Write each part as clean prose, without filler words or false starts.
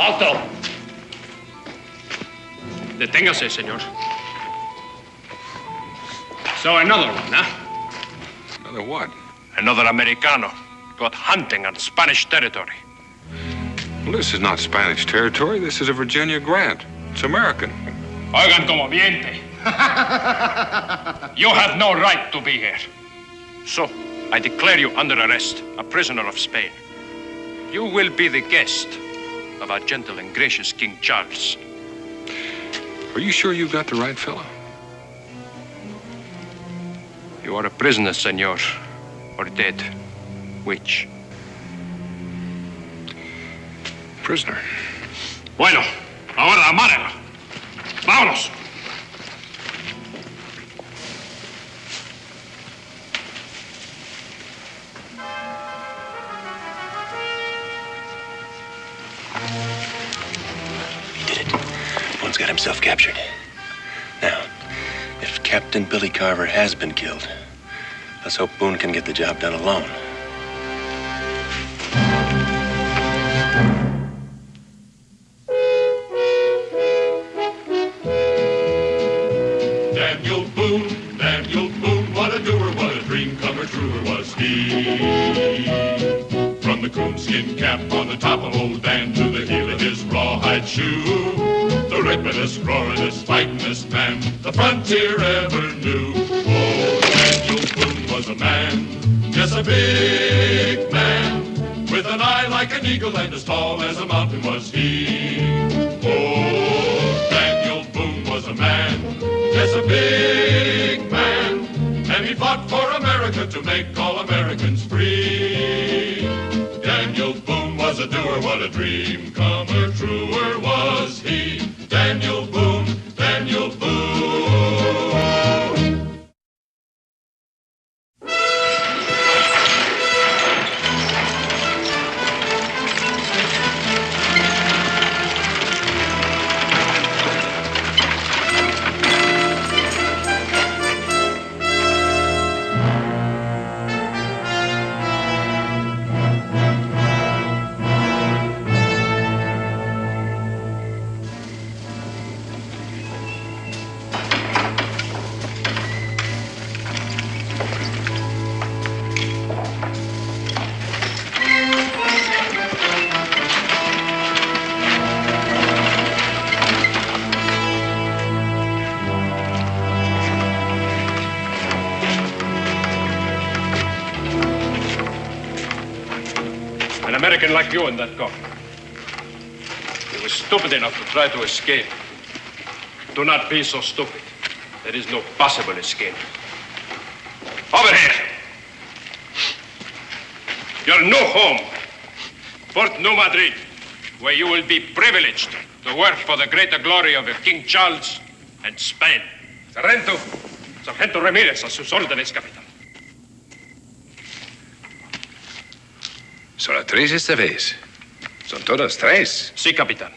Alto. Deténgase, señor. So another one, huh? Another what? Another Americano caught hunting on Spanish territory. Well, this is not Spanish territory. This is a Virginia grant. It's American. Oigan como miente. You have no right to be here. So, I declare you under arrest, a prisoner of Spain. You will be the guest of our gentle and gracious King Charles. Are you sure you got the right fellow? You are a prisoner, senor, or dead. Which? Prisoner. Bueno, ahora amárelo. Vámonos. He did it. Boone's got himself captured. Now, if Captain Billy Carver has been killed, let's hope Boone can get the job done alone. Daniel Boone, what a doer, what a dream comer, truer was he. From the coonskin cap on the top of old Dan to the heel of his rawhide shoe, the ripperest, roaringest, fightingest man the frontier ever knew. Oh, Daniel Boone was a man, yes, a big man, with an eye like an eagle and as tall as a mountain was he. Oh, Daniel Boone was a man, yes, a big man, and he fought for America to make all Americans free. Daniel Boone was a doer, what a dream comer, truer was he. Daniel Boone, Daniel Boone. An American like you in that coffin. He was stupid enough to try to escape. Do not be so stupid. There is no possible escape. Over here. Your new home, Fort New Madrid, where you will be privileged to work for the greater glory of King Charles and Spain. Sargento Ramírez, a sus órdenes, capitán. ¿Solo tres esta vez? ¿Son todos tres? Sí, capitán.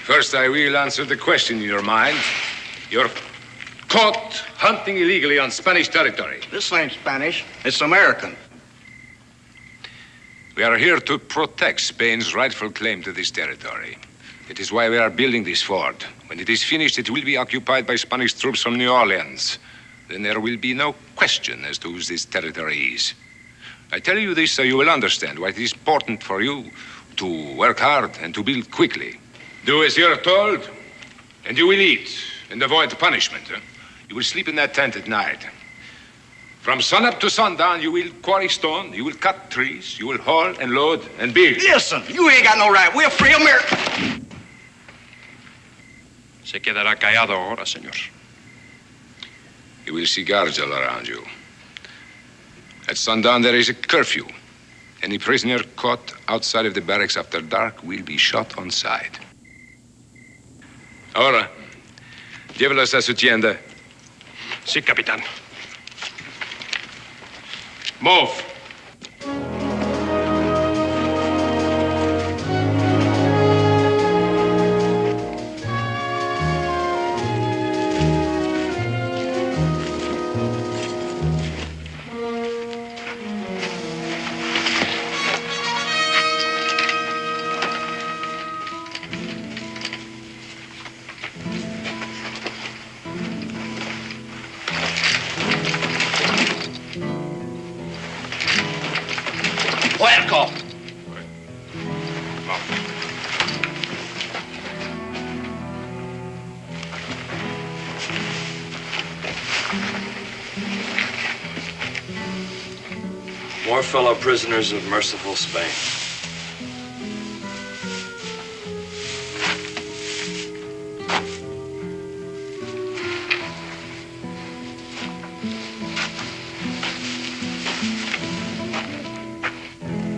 First, I will answer the question in your mind. You're caught hunting illegally on Spanish territory. This ain't Spanish. It's American. We are here to protect Spain's rightful claim to this territory. It is why we are building this fort. When it is finished, it will be occupied by Spanish troops from New Orleans. Then there will be no question as to whose this territory is. I tell you this so you will understand why it is important for you to work hard and to build quickly. Do as you're told, and you will eat and avoid punishment. You will sleep in that tent at night. From sunup to sundown, you will quarry stone, you will cut trees, you will haul and load and build. Listen, you ain't got no right. We're free Americans. Se quedará callado ahora, señor. You will see guards all around you. At sundown, there is a curfew. Any prisoner caught outside of the barracks after dark will be shot on sight. Ahora, llévalos a su tienda. Sí, capitán. Move. More fellow prisoners of merciful Spain.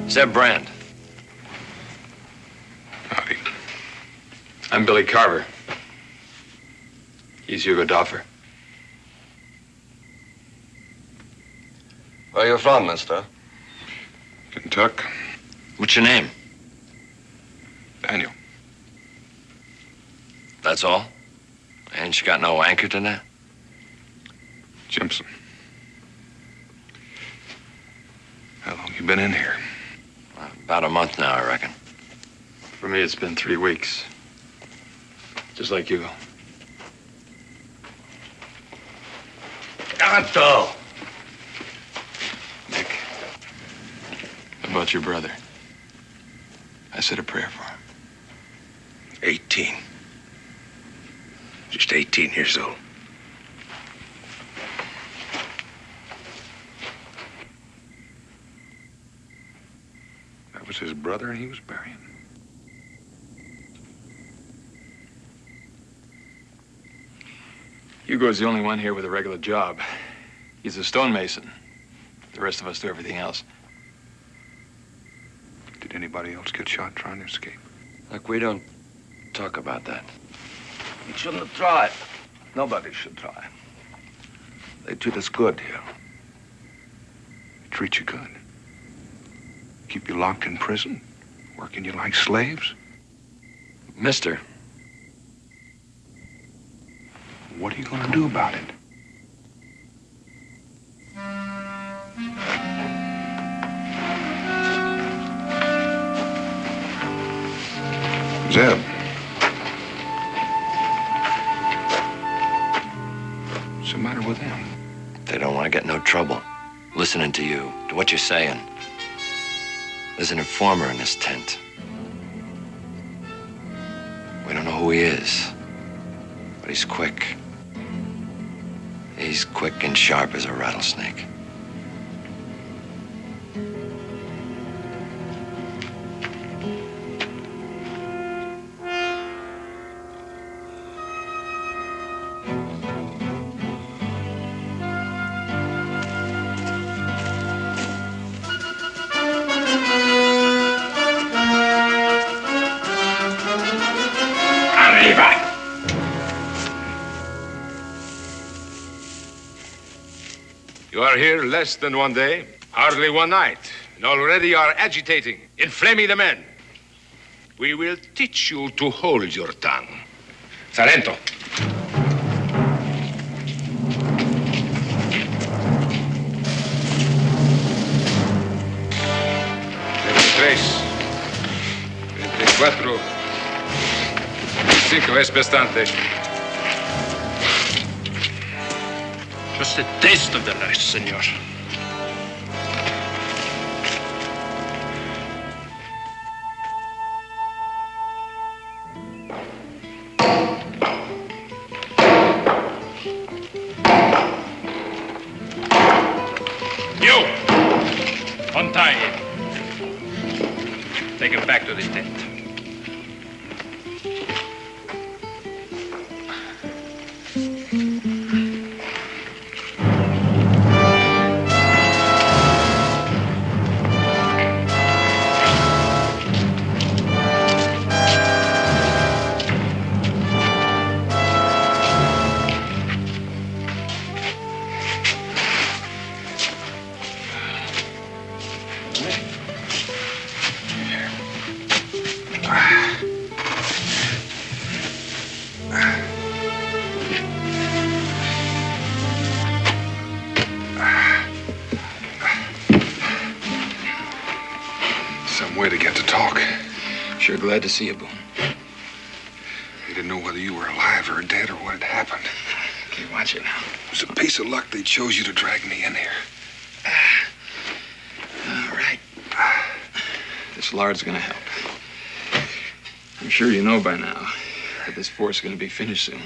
Zeb Brand. Howdy. I'm Billy Carver. He's Hugo Doffer. Where are you from, mister? Kentucky. What's your name? Daniel. That's all? Ain't you got no anchor to that? Jimson. How long you been in here? About a month now, I reckon. For me, it's been 3 weeks. Just like Hugo. Tonto! Nick, about your brother. I said a prayer for him. 18. Just 18 years old. That was his brother and he was burying. Hugo's the only one here with a regular job. He's a stonemason. The rest of us do everything else. Did anybody else get shot trying to escape? Look, we don't talk about that. You shouldn't have tried. Nobody should try. They treat us good here. Treat you good. Keep you locked in prison, working you like slaves. Mister. What are you going to do about it? Zeb. What's the matter with them? They don't want to get in no trouble. Listening to you, to what you're saying. There's an informer in this tent. We don't know who he is, but he's quick. He's quick and sharp as a rattlesnake. You are here less than 1 day, hardly 1 night, and already you are agitating, inflaming the men. We will teach you to hold your tongue. Sarento. Cinco es bastante. Just a taste of the life, senor. You! Untie him. Take him back to the tent. Glad to see you, Boone. They didn't know whether you were alive or dead or what had happened. Okay, watch it now. It was a piece of luck they chose you to drag me in here. All right. This lard's gonna help. I'm sure you know by now that this force is gonna be finished soon.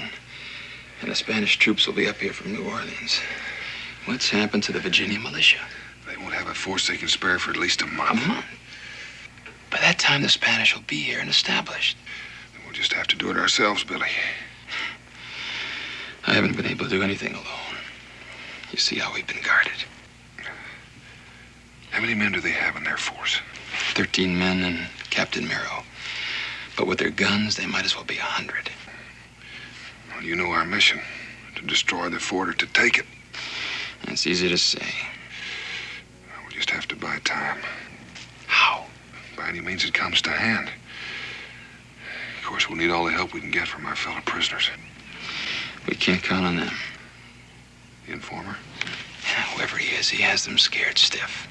And the Spanish troops will be up here from New Orleans. What's happened to the Virginia militia? They won't have a force they can spare for at least a month. A month? By that time, the Spanish will be here and established. We'll just have to do it ourselves, Billy. I haven't been able to do anything alone. You see how we've been guarded. How many men do they have in their force? 13 men and Captain Miro. But with their guns, they might as well be 100. Well, you know our mission. To destroy the fort or to take it. It's easy to say. We'll just have to buy time. How? By any means it comes to hand. Of course, we'll need all the help we can get from our fellow prisoners. We can't count on them. The informer? Whoever he is, he has them scared stiff.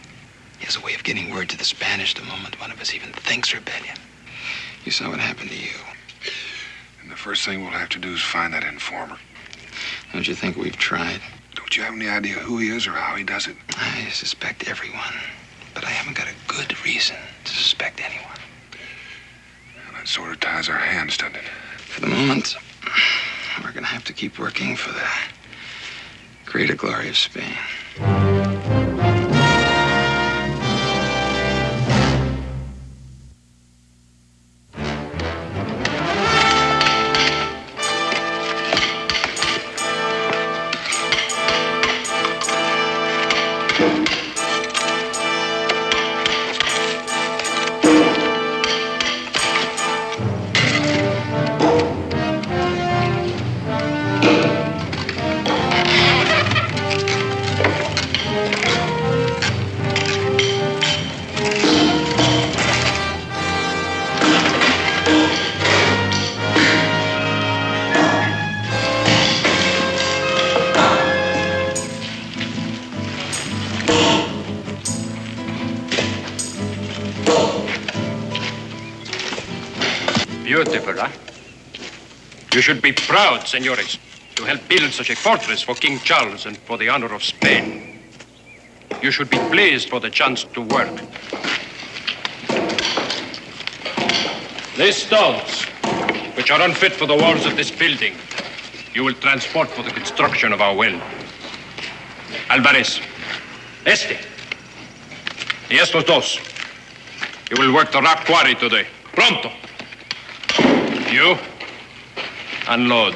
He has a way of getting word to the Spanish the moment one of us even thinks rebellion. You saw what happened to you. And the first thing we'll have to do is find that informer. Don't you think we've tried? Don't you have any idea who he is or how he does it? I suspect everyone, but I haven't got a good reason to suspect anyone. Well, that sort of ties our hands, doesn't it? For the moment, we're going to have to keep working for the greater glory of Spain. Beautiful, huh? You should be proud, senores, to help build such a fortress for King Charles and for the honor of Spain. You should be pleased for the chance to work. These stones, which are unfit for the walls of this building, you will transport for the construction of our well. Alvarez, este, y estos dos. You will work the rock quarry today. Pronto. You, unload.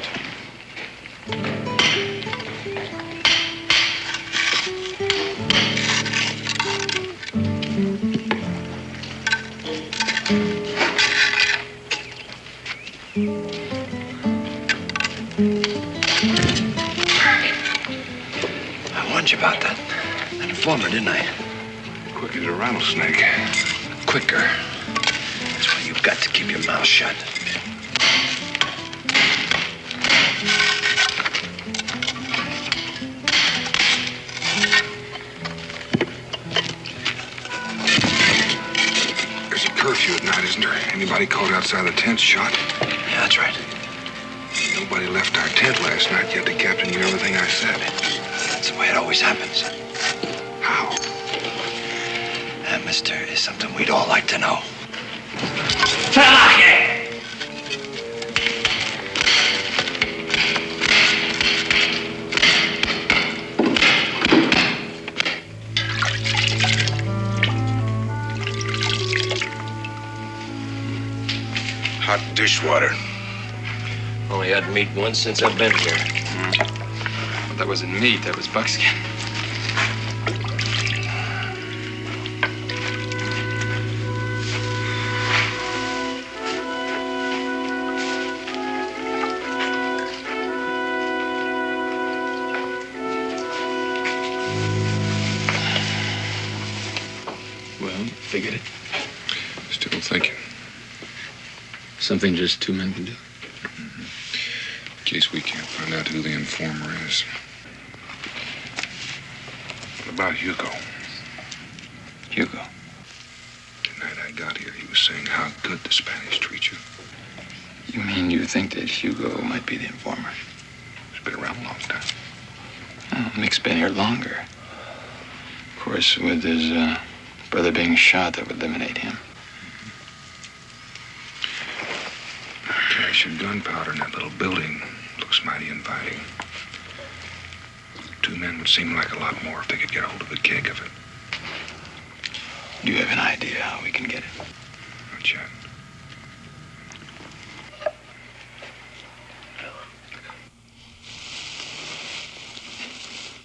I warned you about that informer, didn't I? Quick as a rattlesnake. Quicker. That's why you've got to keep your mouth shut. There's a curfew at night, isn't there? Anybody caught outside the tent shot? Yeah, that's right. Nobody left our tent last night, yet the captain knew everything I said. That's the way it always happens. How? That, mister, is something we'd all like to know. Hot dishwater. Only had meat once since I've been here. That wasn't meat, that was buckskin. Well, figured it. Still thinking. Something just two men can do. In case we can't find out who the informer is. What about Hugo? Hugo. The night I got here, he was saying how good the Spanish treat you. You mean you think that Hugo might be the informer? He's been around a long time. Oh, Mick's been here longer. Of course, with his brother being shot, that would eliminate him. Cache of gunpowder in that little building looks mighty inviting. Two men would seem like a lot more if they could get a hold of a keg of it. Do you have an idea how we can get it? Not yet.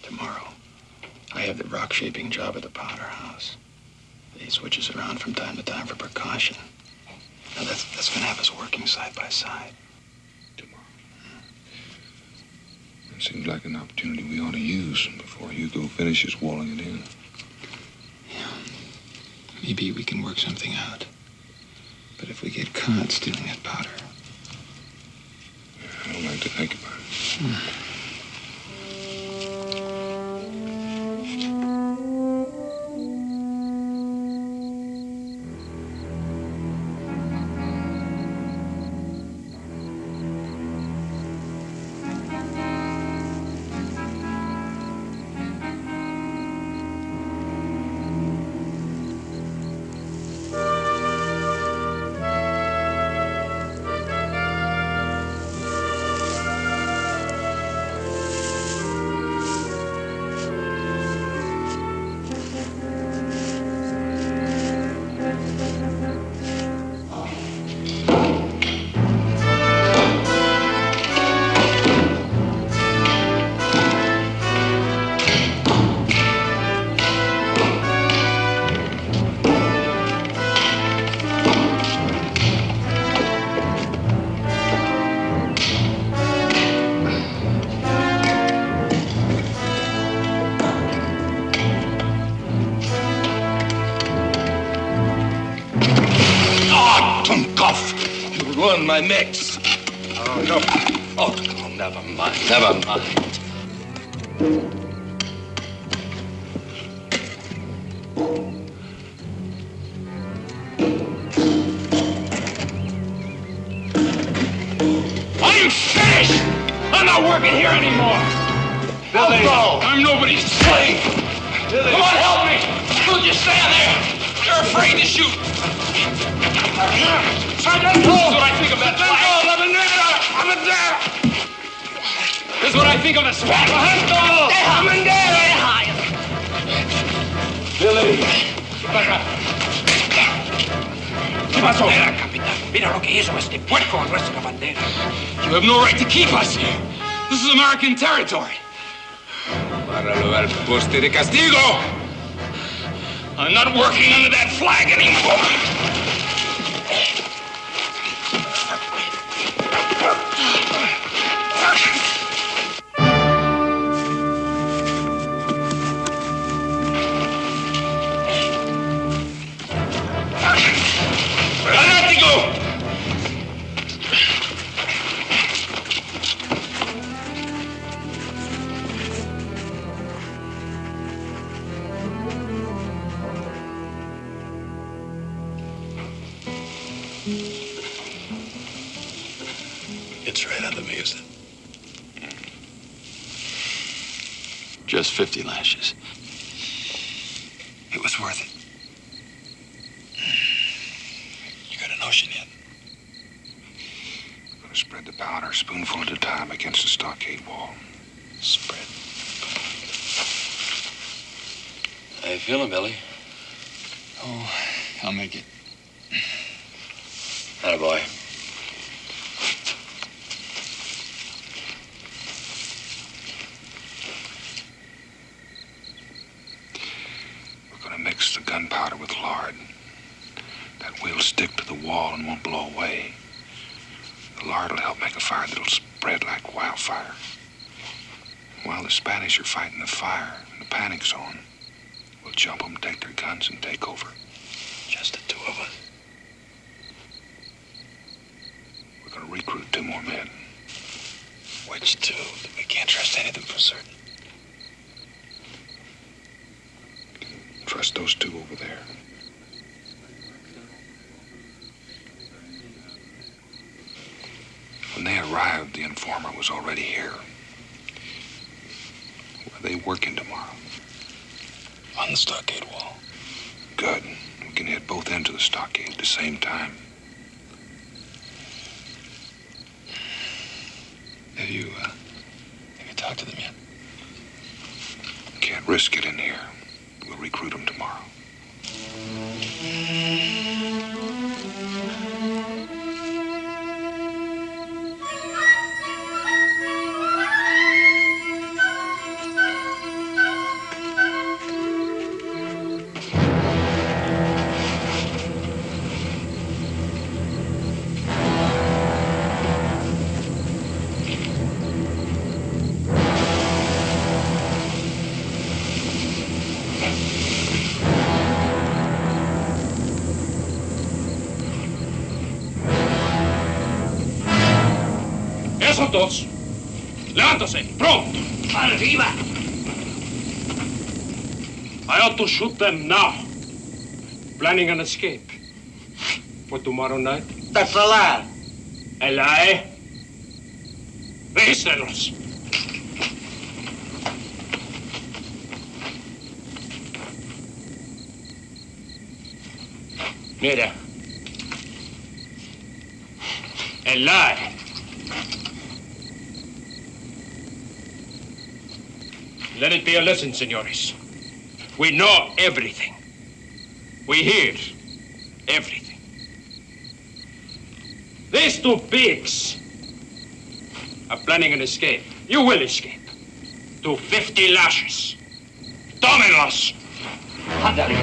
Tomorrow, I have the rock shaping job at the powder house. He switches around from time to time for precaution. Now that's going to have us working side by side. Tomorrow. That seems like an opportunity we ought to use before Hugo finishes walling it in. Yeah. Maybe we can work something out. But if we get caught stealing that powder... I don't like to think about it. Ruin my mix. Oh, no. Oh, never mind. Never mind. I'm finished! I'm not working here anymore! Billy! No! I'm nobody's slave! Billy! Come on, help me! Don't just stand there! You're afraid to shoot! Sergeant, this is what I think of that flag! I'm a dead! This is what I think of the Spanish! Billy! ¿Qué pasó? Capitán, mira lo que hizo este puerco con nuestra bandera. You have no right to keep us here. This is American territory. Páralo al poste de castigo. I'm not working under that flag anymore. It's right under me, isn't it? Just 50 lashes. It was worth it. You got a notion yet? I'm gonna spread the powder a spoonful at a time against the stockade wall. Spread. How you feeling, Billy? Oh, I'll make it. Attaboy. Mix the gunpowder with lard. That will stick to the wall and won't blow away. The lard will help make a fire that'll spread like wildfire. While the Spanish are fighting the fire and the panic zone, we'll jump them, take their guns, and take over. Just the two of us. We're gonna recruit 2 more men. Which 2? We can't trust any of them for certain. Trust those 2 over there. When they arrived, the informer was already here. Where are they working tomorrow? On the stockade wall. Good. We can hit both ends of the stockade at the same time. Have you talked to them yet? Can't risk it in here. We'll recruit them tomorrow. Esos dos. Levántase, pronto. Arriba! I ought to shoot them now. Planning an escape. For tomorrow night? That's a lie. A lie? Regístrelos. Mira. A lie. Let it be a lesson, senores. We know everything. We hear everything. These two pigs are planning an escape. You will escape. To 50 lashes. Tómenlos. Ándale.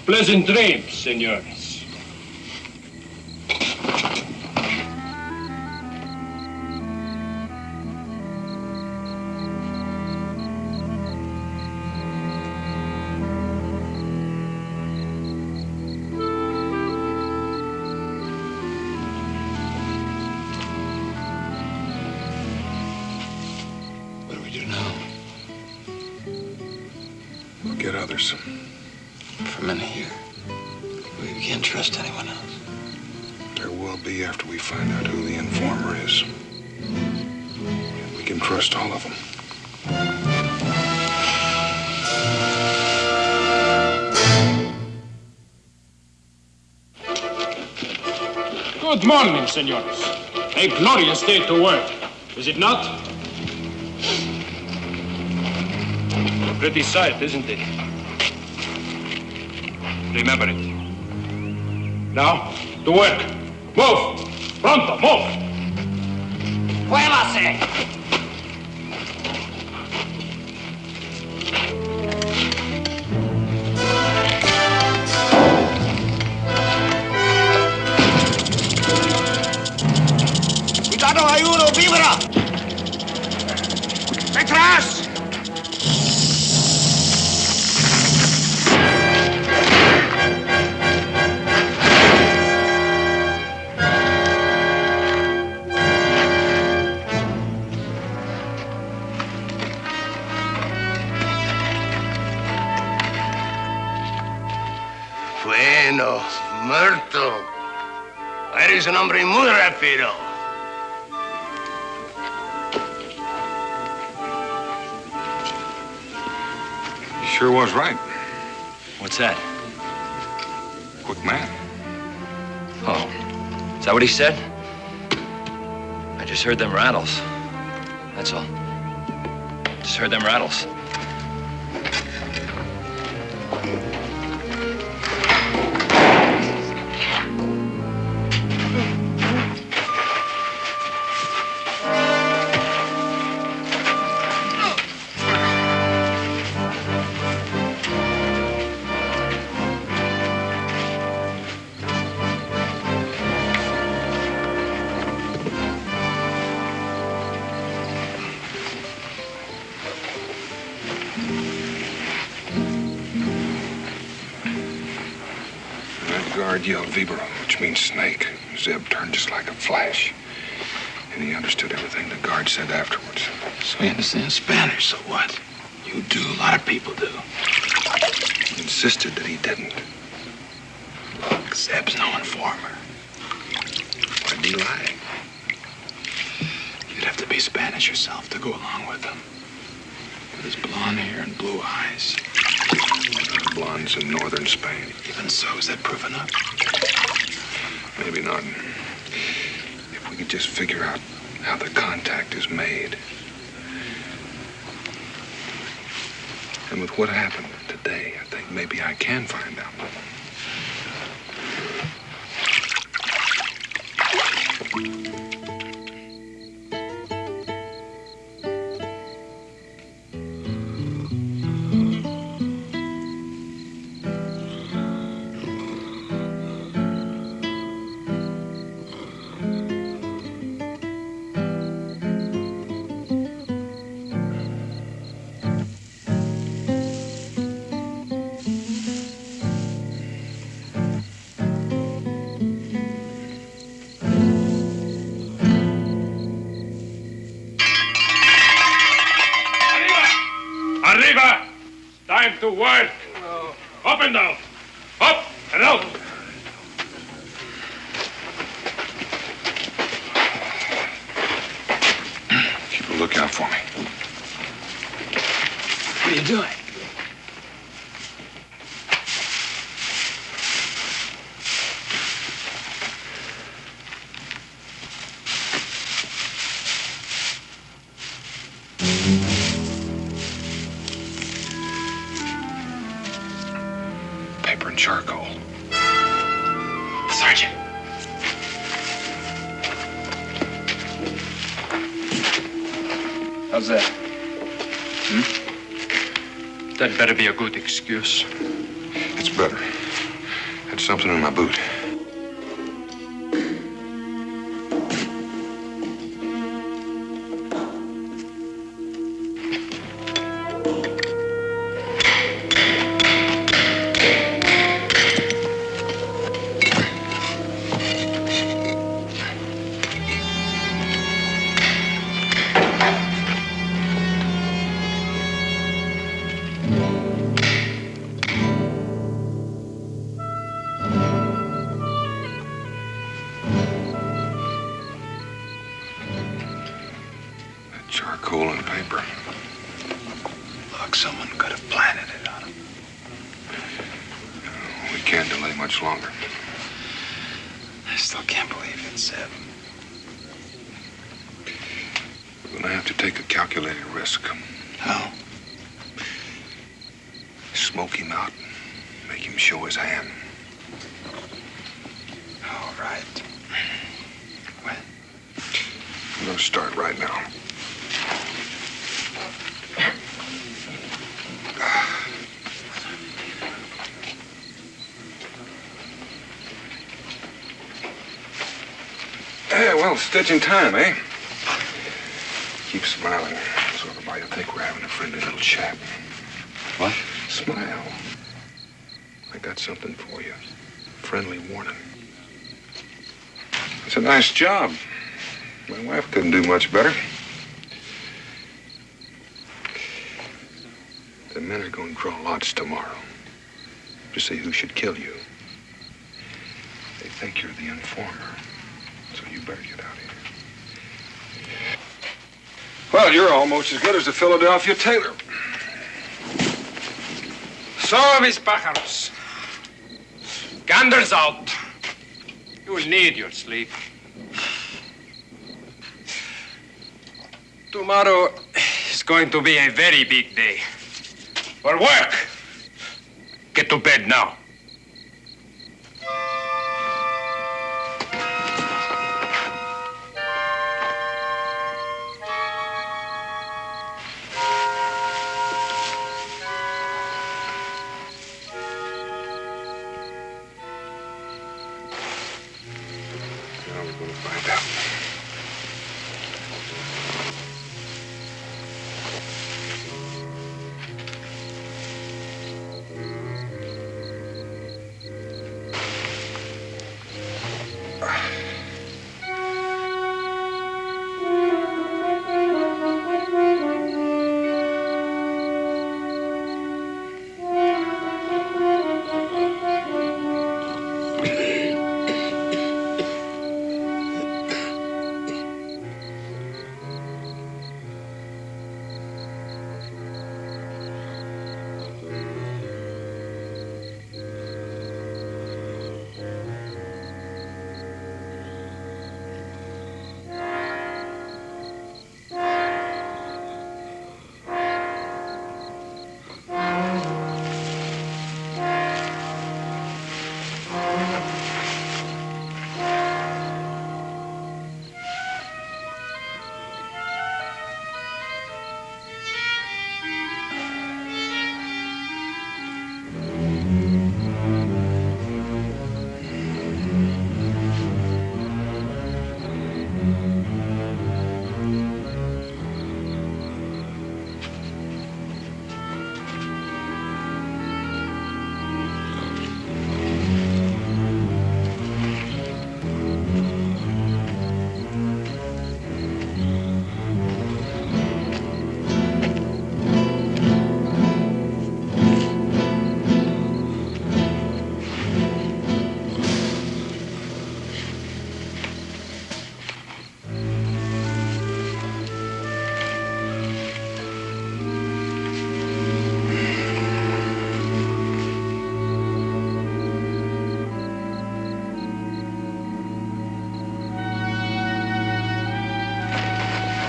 Pleasant dreams, senores. What do we do now? We'll get others. From in here. We can't trust anyone else. There will be after we find out who the informer is. We can trust all of them. Good morning, senores. A glorious day to work, is it not? A pretty sight, isn't it? Remember it. Now, to work. Move! Pronto, move! ¡Muévase! ¡Cuidado, hay uno! ¡Vibra! ¡Detrás! Bueno, muerto. Eres un hombre muy rápido. He sure was right. What's that? Quick man. Oh, is that what he said? I just heard them rattles. That's all. Just heard them rattles. Guard yelled Vibra, which means snake. Zeb turned just like a flash. And he understood everything the guard said afterwards. So he understands Spanish, so what? You do, a lot of people do. He insisted that he didn't. Look, Zeb's no informer. Why'd he lie? You'd have to be Spanish yourself to go along with him. With his blonde hair and blue eyes. Blondes in northern Spain. Even so, is that proof enough? Maybe not. If we could just figure out how the contact is made. And with what happened today, I think maybe I can find out. Arriba! Time to work. Up and down. Up and out. Keep a lookout for me. What are you doing? Paper and charcoal. Sergeant. How's that? That better be a good excuse. It's better. Had something in my boot. Charcoal and paper. Look, someone could have planted it on him. We can't delay much longer. I still can't believe it's Zeb. We're gonna have to take a calculated risk. How? Smoke him out. Make him show his hand. All right. When? I'm gonna start right now. Yeah, well, stitching time, eh? Keep smiling, so everybody will think we're having a friendly little chat. What? Smile. I got something for you. Friendly warning. It's a nice job. My wife couldn't do much better. The men are going to draw lots tomorrow to see who should kill you. They think you're the informer, so you better get out of here. Well, you're almost as good as the Philadelphia tailor. So, mis pájaros. Gander's out. You will need your sleep. Tomorrow is going to be a very big day. For work. Get to bed now. Now we're going to find out.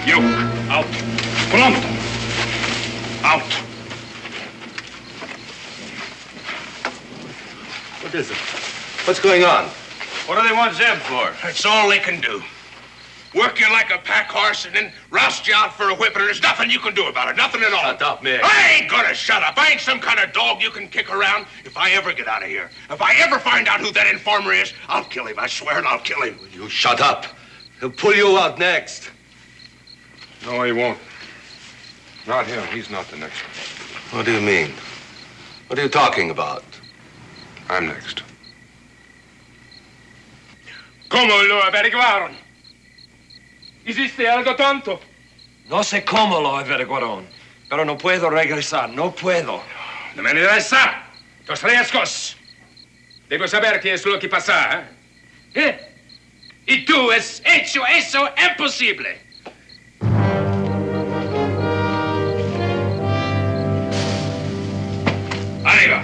You, out. Pronto. Out. What is it? What's going on? What do they want Zeb for? That's all they can do. Work you like a pack horse and then roust you out for a whipping. There's nothing you can do about it. Nothing at all. Shut up, Mick. I ain't gonna shut up. I ain't some kind of dog you can kick around. If I ever get out of here, if I ever find out who that informer is, I'll kill him. I swear, and I'll kill him. You shut up. He'll pull you out next. No, he won't. Not him. He's not the next one. What do you mean? What are you talking about? I'm next. ¿Cómo lo averiguaron? ¿Hiciste algo tonto? No sé cómo lo averiguaron, pero no puedo regresar, no puedo. No me interesa. Los riesgos. Debo saber qué es lo que pasa, ¿eh? Y tú has hecho eso imposible. Arriba.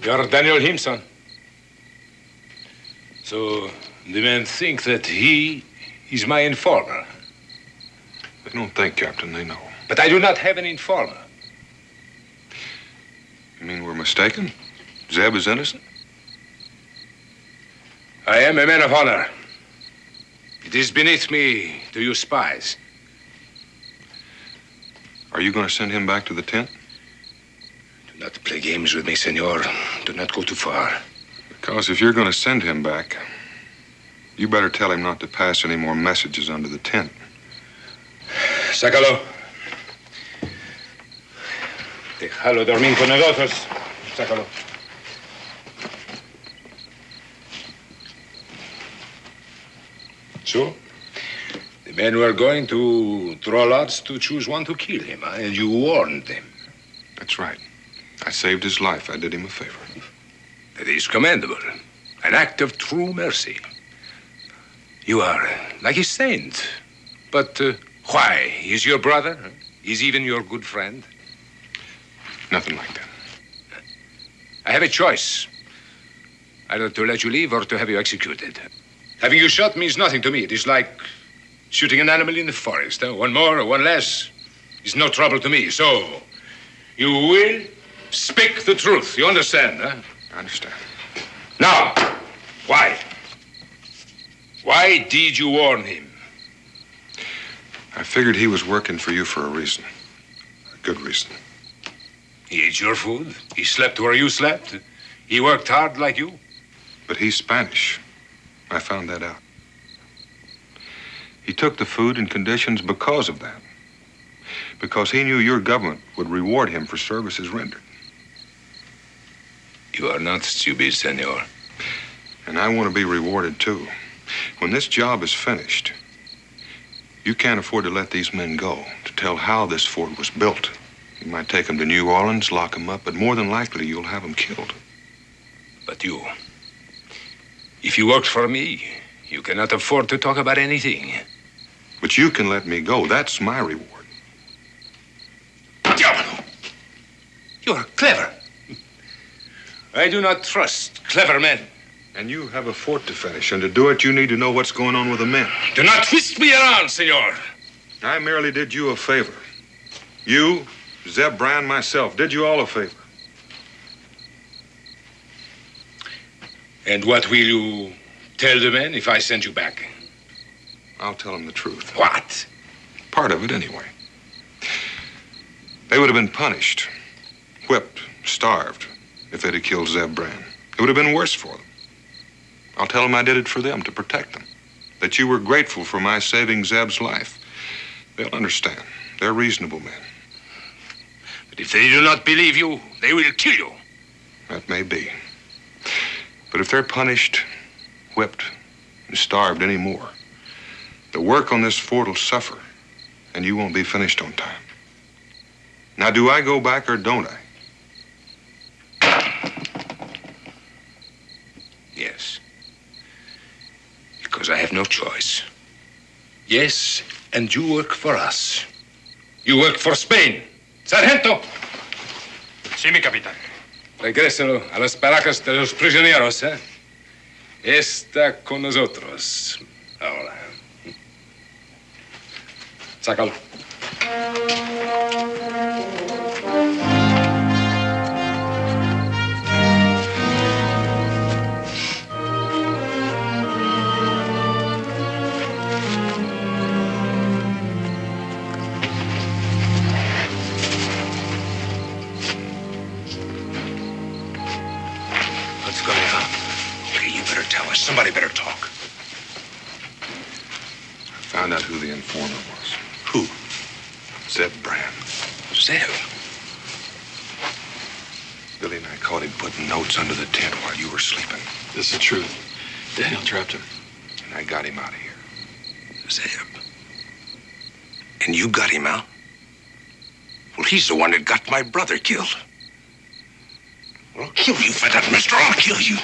You're Daniel Himson. So the men think that he is my informer. They don't think, Captain. They know. But I do not have an informer. You mean we're mistaken? Zeb is innocent? I am a man of honor. It is beneath me to use spies. Are you going to send him back to the tent? Do not play games with me, senor. Do not go too far. Because if you're going to send him back, you better tell him not to pass any more messages under the tent. Sácalo. Déjalo dormir con nosotros. Sácalo. So, the men were going to draw lots to choose one to kill him, huh? And you warned them. That's right. I saved his life. I did him a favor. That is commendable. An act of true mercy. You are like a saint. But why? Is your brother? Is even your good friend? Nothing like that. I have a choice. Either to let you leave or to have you executed. Having you shot means nothing to me. It is like shooting an animal in the forest. One more or one less is no trouble to me. So, you will speak the truth. You understand, huh? I understand. Now, why? Why did you warn him? I figured he was working for you for a reason. A good reason. He ate your food. He slept where you slept. He worked hard like you. But he's Spanish. I found that out. He took the food and conditions because of that. Because he knew your government would reward him for services rendered. You are not stupid, senor. And I want to be rewarded, too. When this job is finished, you can't afford to let these men go to tell how this fort was built. You might take them to New Orleans, lock them up, but more than likely you'll have them killed. But you, if you worked for me, you cannot afford to talk about anything. But you can let me go. That's my reward. You are clever. I do not trust clever men. And you have a fort to finish, and to do it, you need to know what's going on with the men. Do not twist me around, senor. I merely did you a favor. You, Zeb Brand, myself, did you all a favor. And what will you tell the men if I send you back? I'll tell them the truth. What? Part of it, anyway. They would have been punished, whipped, starved, if they'd have killed Zeb Brand. It would have been worse for them. I'll tell them I did it for them, to protect them. That you were grateful for my saving Zeb's life. They'll understand. They're reasonable men. But if they do not believe you, they will kill you. That may be. But if they're punished, whipped, and starved anymore, the work on this fort will suffer, and you won't be finished on time. Now, do I go back or don't I? Yes. Because I have no choice. Yes, and you work for us. You work for Spain. Sargento. Sí, mi capitán. Regréselo a las barracas de los prisioneros, ¿eh? Está con nosotros ahora. Sácalo. What's going on? Okay, you better tell us. Somebody better talk. I found out who the informer was. Who? Zeb Brand. Zeb. Billy and I caught him putting notes under the tent while you were sleeping. This is the truth. Daniel trapped him. And I got him out of here. Zeb. And you got him out? Well, he's the one that got my brother killed. Well, I'll kill you for that, mister. I'll kill you.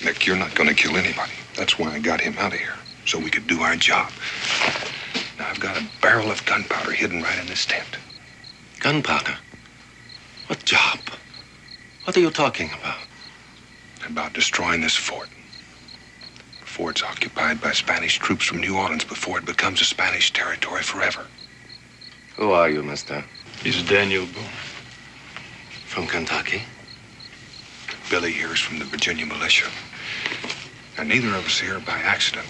Nick, you're not going to kill anybody. That's why I got him out of here, so we could do our job. Now, I've got a barrel of gunpowder hidden right in this tent. Gunpowder? What job? What are you talking about? About destroying this fort. Before it's occupied by Spanish troops from New Orleans, before it becomes a Spanish territory forever. Who are you, mister? He's Daniel Boone. From Kentucky? Billy here is from the Virginia militia. And neither of us here by accident.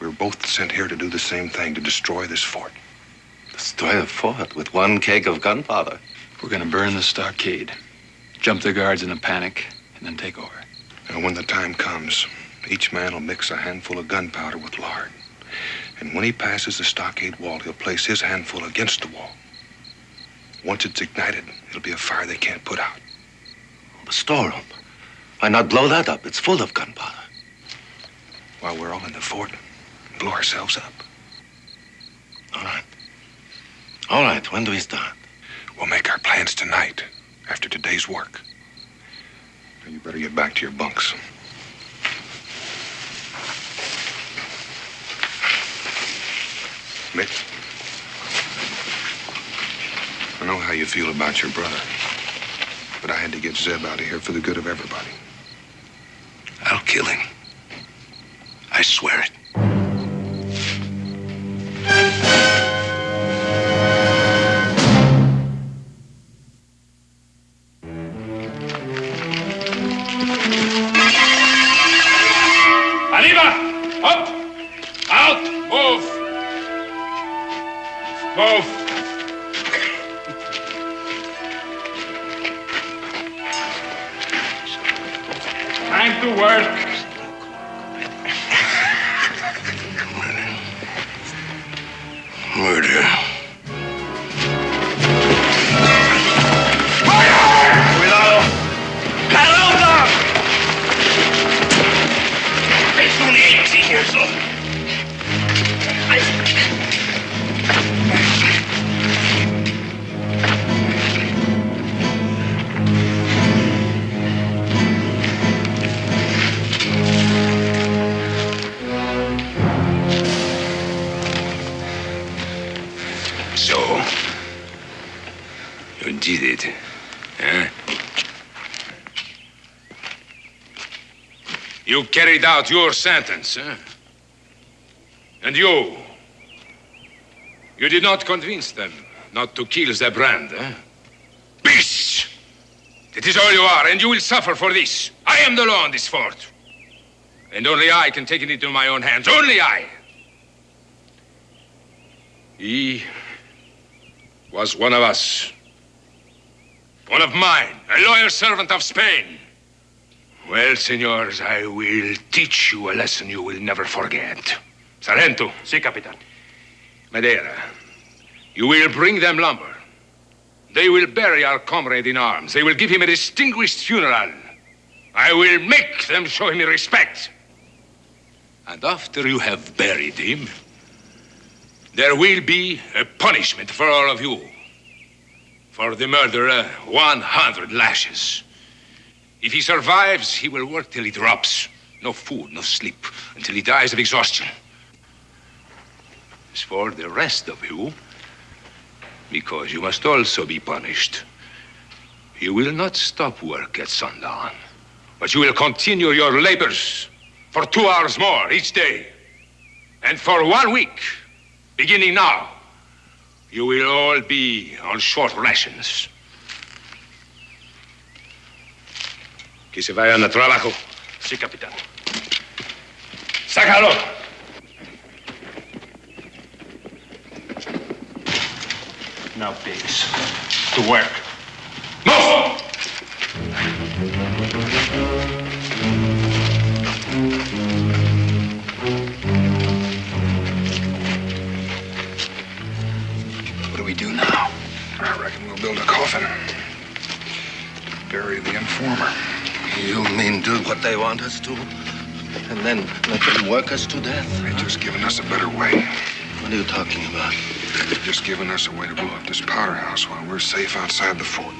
We were both sent here to do the same thing, to destroy this fort. Destroy a fort with one keg of gunpowder? We're gonna burn the stockade, jump the guards in a panic, and then take over. And when the time comes, each man will mix a handful of gunpowder with lard. And when he passes the stockade wall, he'll place his handful against the wall. Once it's ignited, it'll be a fire they can't put out. The storeroom. Why not blow that up? It's full of gunpowder. While we're all in the fort, blow ourselves up. All right. All right, when do we start? We'll make our plans tonight, after today's work. Now, you better get back to your bunks. Mick, I know how you feel about your brother, but I had to get Zeb out of here for the good of everybody. I'll kill him. I swear it. Arriba! Up! Out! Move! Move! Time to work. Murder. Cuidado! Carota! It's only 18 years old. So, you did it, huh? You carried out your sentence, huh? And you did not convince them not to kill the brand, huh? Beasts! That is all you are, and you will suffer for this. I am the law on this fort. And only I can take it into my own hands. Only I. He was one of us. One of mine, a loyal servant of Spain. Well, senors, I will teach you a lesson you will never forget. Sargento. Sí, capitán. Madeira, you will bring them lumber. They will bury our comrade in arms. They will give him a distinguished funeral. I will make them show him respect. And after you have buried him, there will be a punishment for all of you. For the murderer, 100 lashes. If he survives, he will work till he drops. No food, no sleep, until he dies of exhaustion. As for the rest of you, because you must also be punished, you will not stop work at sundown, but you will continue your labors for 2 hours more each day. And for 1 week, beginning now, you will all be on short rations. Que se vayan a trabajo. Sí, capitán. ¡Sácalo! Now, pigs, to work. Move! What do we do now? I reckon we'll build a coffin. Bury the informer. You mean do what they want us to? And then let them work us to death? They've just given us a better way. What are you talking about? They've just given us a way to blow up this powder house while we're safe outside the fort.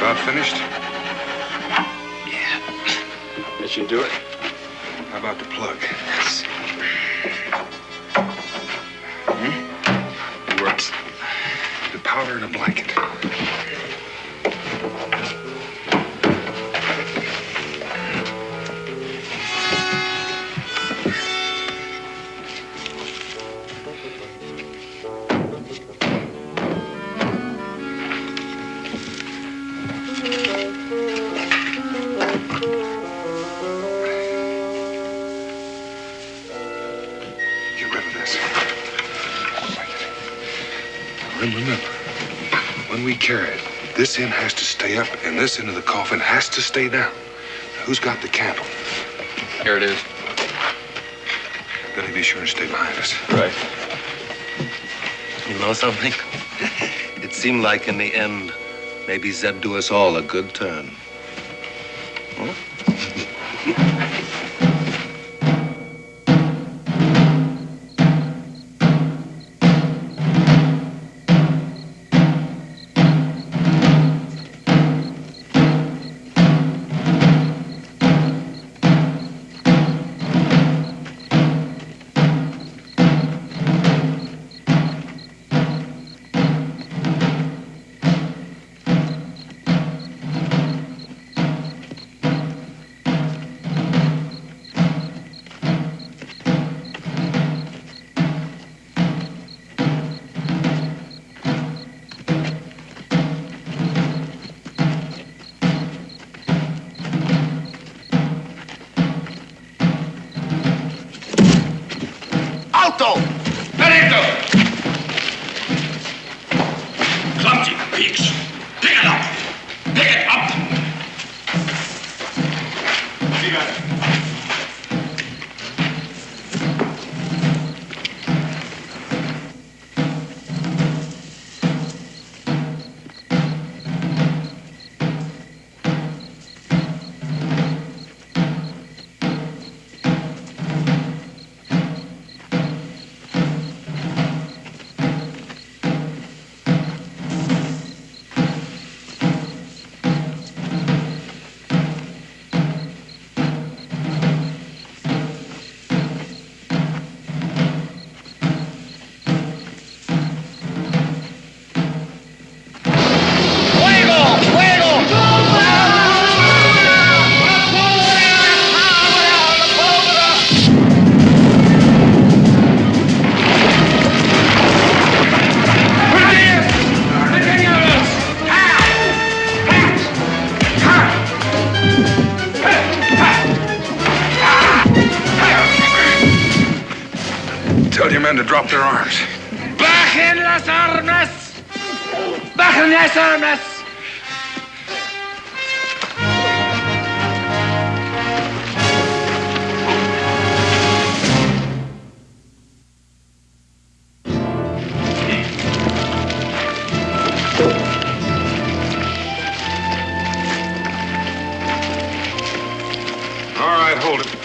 About finished? Yeah. That should do it. How about the plug? Yes. It works. The powder and a blanket. Get rid of this. Remember, when we carry it, this end has to stay up and this end of the coffin has to stay down. Now, who's got the candle? Here it is. Billy, be sure and stay behind us. Right. You know something? It seemed like in the end, maybe Zeb do us all a good turn. Alto! Perito! Clumsy pigs! Pick it up! Pick it up! Tell your men to drop their arms. Bajen las armas! Bajen las armas! All right, hold it.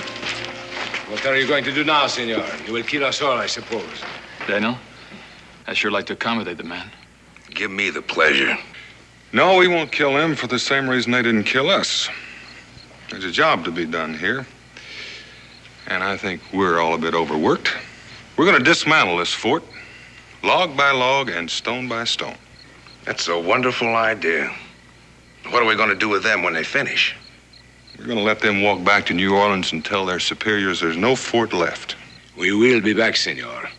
What are you going to do now, senor? You will kill us all, I suppose. Daniel, I'd sure like to accommodate the man. Give me the pleasure. No, we won't kill them for the same reason they didn't kill us. There's a job to be done here. And I think we're all a bit overworked. We're going to dismantle this fort, log by log and stone by stone. That's a wonderful idea. What are we going to do with them when they finish? We're going to let them walk back to New Orleans and tell their superiors there's no fort left. We will be back, senor.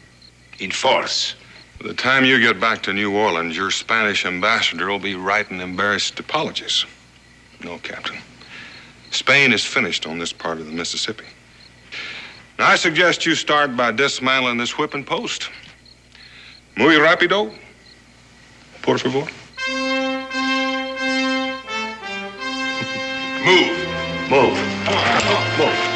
In force. By the time you get back to New Orleans, your Spanish ambassador will be writing embarrassed apologies. No, Captain. Spain is finished on this part of the Mississippi. Now, I suggest you start by dismantling this whipping post. Muy rápido, por favor. Move. Move. Move.